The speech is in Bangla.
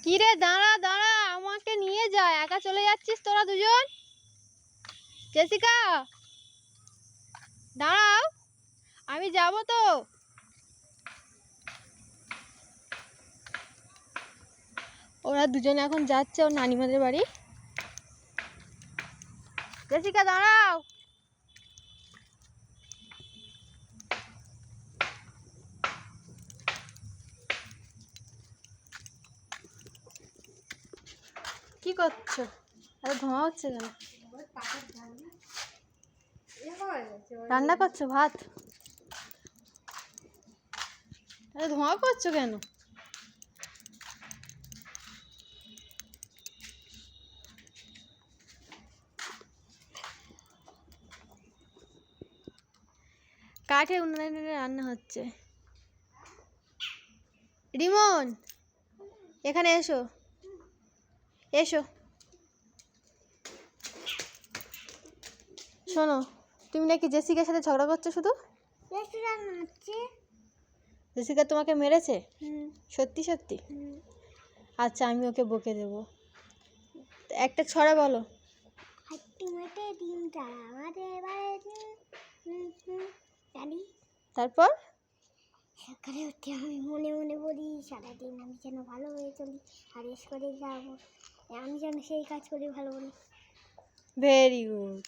কি রে, দাঁড়া দাঁড়া, আমাকে নিয়ে যা, একা চলে যাচ্ছিস তোরা দুজন? জেসিকা দাঁড়াও, আমি যাব তো। ওরা দুজনে এখন যাচ্ছে ওর নানিমাদের বাড়ি। জেসিকা দাঁড়াও। কি করছো? আরে ধোঁয়া হচ্ছে কেন? রান্না করছো ভাত? আরে ধোঁয়া করছো কেন? কাঠে উনুনে রান্না হচ্ছে। রিমন এখানে এসো, এসো। শোনো, তুমি নাকি জেসিকার সাথে ঝগড়া করছো শুধু? জেসিকা তোমাকে মেরেছে? সত্যি সত্যি? আচ্ছা, আমি ওকে বকে দেবো। একটা ছড়া বলো। তারপর সকালে উঠে আমি মনে মনে বলি সারাদিন আমি যেন ভালো হয়ে চলি, আর করে যাবো, আমি যেন সেই কাজ করি ভালো বলি। Very good.